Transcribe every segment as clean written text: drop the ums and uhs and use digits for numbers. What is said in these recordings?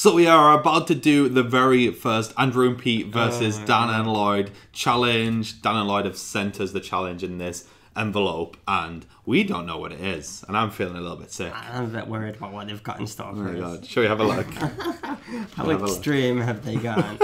So we are about to do the very first Andrew and Pete versus Dan and Lloyd challenge. Dan and Lloyd have sent us the challenge in this envelope and we don't know what it is. And I'm feeling a little bit sick. I'm a bit worried about what they've got in store for us. Oh my god, shall we have a look? How extreme have they gone?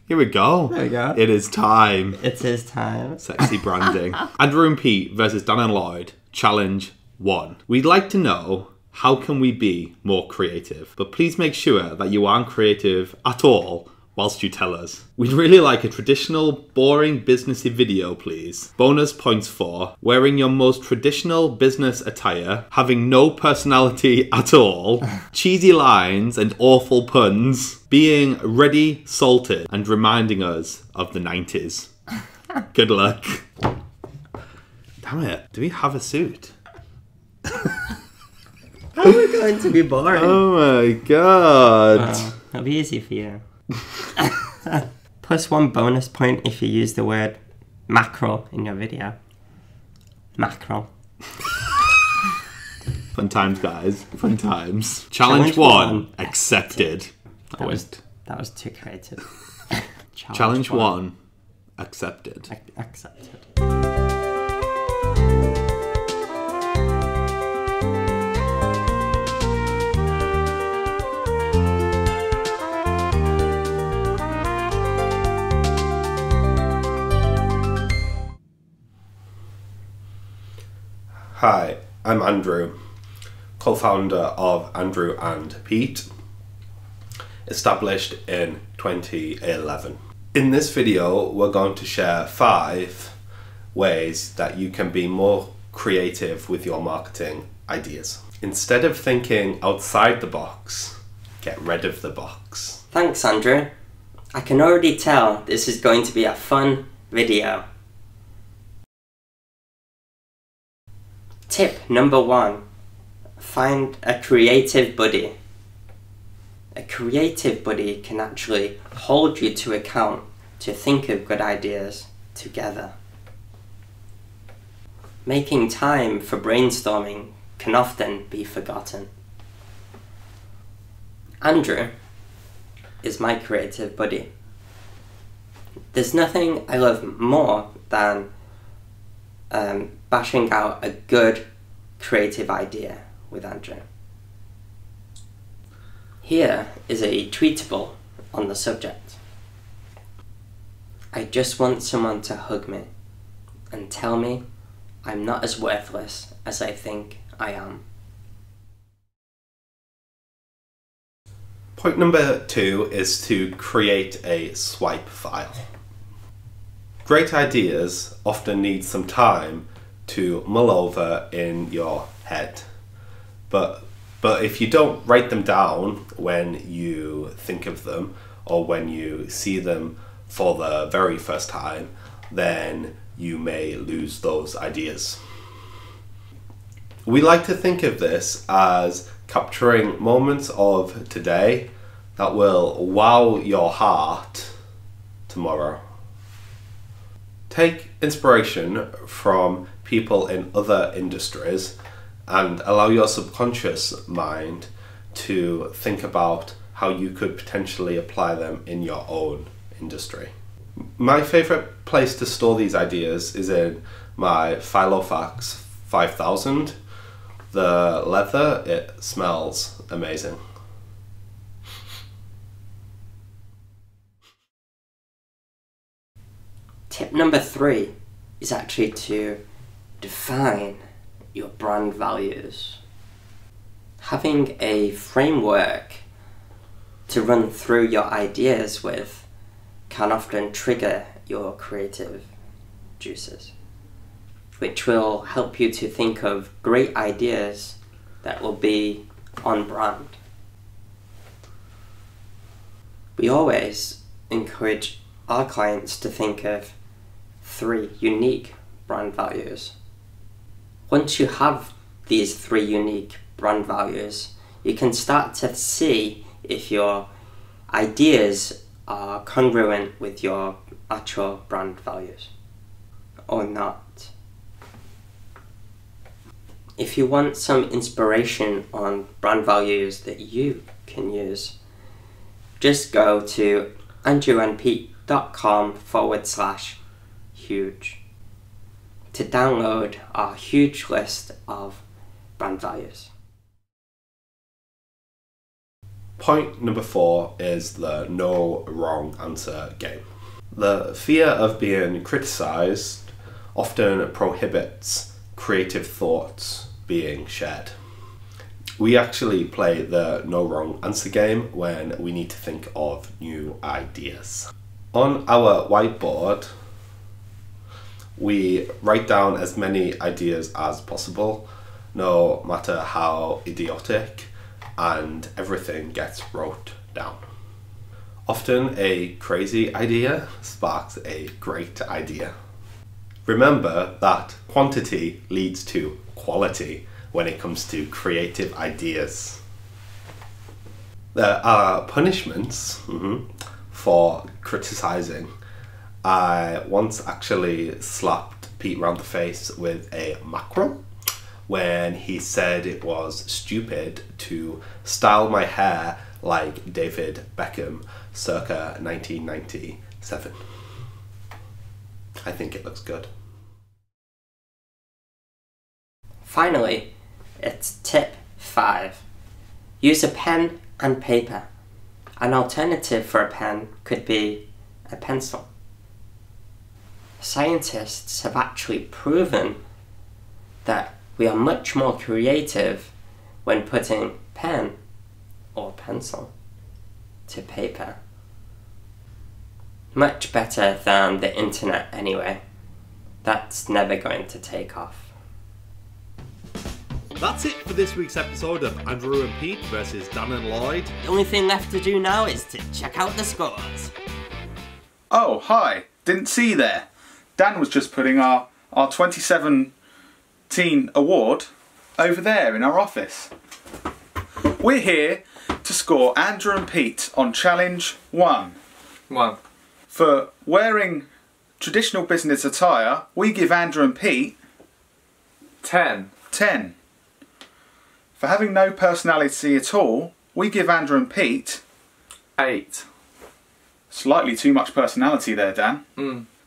Here we go. There we go. It is time. It is time. Sexy branding. Andrew and Pete versus Dan and Lloyd. Challenge 1. We'd like to know, how can we be more creative? But please make sure that you aren't creative at all whilst you tell us. We'd really like a traditional, boring, businessy video, please. Bonus points for wearing your most traditional business attire, having no personality at all, cheesy lines and awful puns, being ready, salted, and reminding us of the 90s. Good luck. Damn it, do we have a suit? How are we going to be boring? Oh my god. It'll be easy for you. Plus 1 bonus point if you use the word mackerel in your video. Mackerel. Fun times, guys. Fun times. Challenge 1 accepted. That was too creative. Challenge 1 accepted. Accepted. Hi, I'm Andrew, co-founder of Andrew and Pete, established in 2011. In this video, we're going to share 5 ways that you can be more creative with your marketing ideas. Instead of thinking outside the box, get rid of the box. Thanks, Andrew. I can already tell this is going to be a fun video. Tip number 1, find a creative buddy. A creative buddy can actually hold you to account to think of good ideas together. Making time for brainstorming can often be forgotten. Andrew is my creative buddy. There's nothing I love more than bashing out a good creative idea with Andrew. Here is a tweetable on the subject. I just want someone to hug me and tell me I'm not as worthless as I think I am. Point number 2 is to create a swipe file. Great ideas often need some time to mull over in your head. But if you don't write them down when you think of them or when you see them for the very first time, then you may lose those ideas. We like to think of this as capturing moments of today that will wow your heart tomorrow. Take inspiration from people in other industries and allow your subconscious mind to think about how you could potentially apply them in your own industry. My favourite place to store these ideas is in my Filofax 5000. The leather, it smells amazing. Tip number 3 is actually to define your brand values. Having a framework to run through your ideas with can often trigger your creative juices, which will help you to think of great ideas that will be on brand. We always encourage our clients to think of 3 unique brand values. Once you have these 3 unique brand values, you can start to see if your ideas are congruent with your actual brand values or not. If you want some inspiration on brand values that you can use, just go to andrewandpete.com/huge to download our huge list of brand values. Point number 4 is the no wrong answer game. The fear of being criticised often prohibits creative thoughts being shared. We actually play the no wrong answer game when we need to think of new ideas. On our whiteboard, we write down as many ideas as possible, no matter how idiotic, and everything gets wrote down. Often a crazy idea sparks a great idea. Remember that quantity leads to quality when it comes to creative ideas. There are punishments for criticising. I once actually slapped Pete round the face with a mackerel when he said it was stupid to style my hair like David Beckham circa 1997. I think it looks good. Finally, it's tip 5. Use a pen and paper. An alternative for a pen could be a pencil. Scientists have actually proven that we are much more creative when putting pen or pencil to paper. Much better than the internet anyway. That's never going to take off. That's it for this week's episode of Andrew and Pete versus Dan and Lloyd. The only thing left to do now is to check out the scores. Oh, hi. Didn't see you there. Dan was just putting our 2017 award over there in our office. We're here to score Andrew and Pete on challenge 1. For wearing traditional business attire, we give Andrew and Pete 10. For having no personality at all, we give Andrew and Pete 8. Slightly too much personality there, Dan.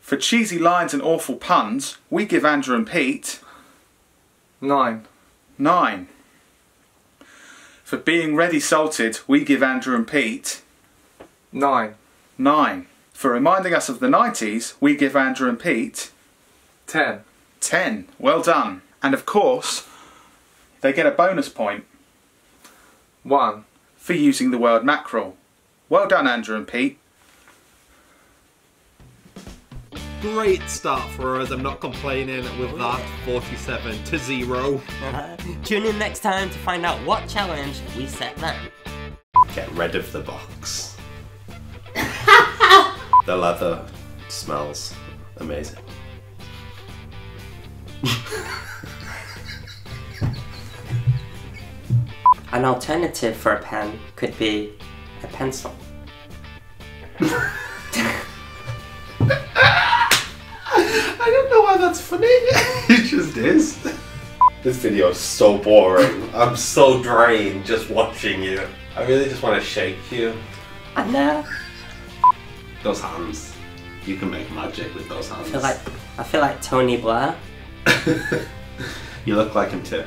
For cheesy lines and awful puns, we give Andrew and Pete 9. For being ready salted, we give Andrew and Pete 9. For reminding us of the 90s, we give Andrew and Pete 10. Well done. And of course, they get a bonus point 1. for using the word mackerel. Well done, Andrew and Pete. Great start for us, I'm not complaining with that. 47-0. Tune in next time to find out what challenge we set then. Get rid of the box. The leather smells amazing. An alternative for a pen could be a pencil. I don't know why that's funny. It just is. This video is so boring. I'm so drained just watching you. I really just want to shake you. I know. Those hands. You can make magic with those hands. I feel like Tony Blair. You look like him too.